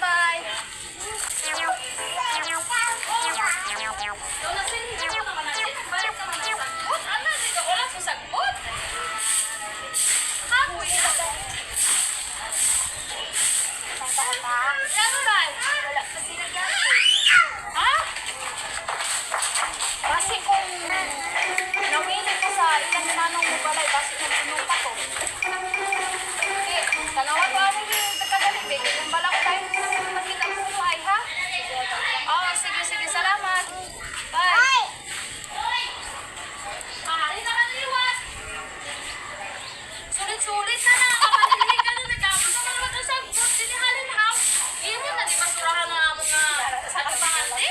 bye-bye. Lola, hindi ko naman natin. Nagbalik naman ang sagot. Ano, dito wala sa sagot. Ha? Ano ba? Wala pa sila gamit. Ha? Kasi kung nawili ko sa ilang nanong mo balay, basi nagpunong pa ko. Okay, tanawan ko ako yung nagkagaling, baby. Kung bala ko tayo makita mo ay, ha? Oh, sige, sige. Salamat. Bye. Hari na kaniwas. Sulit-sulit na na. Kapalilig ka na. Nagkapos naman naman ito sa good. Sinihalin ha. Iyo na, di ba surahan na naman nga sa kapangante?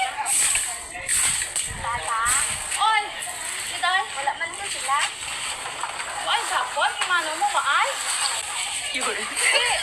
Tata, Oy, Kiday. wala man ko sila. Ay, sapon. Kumano mo, maay. Yun. Eh,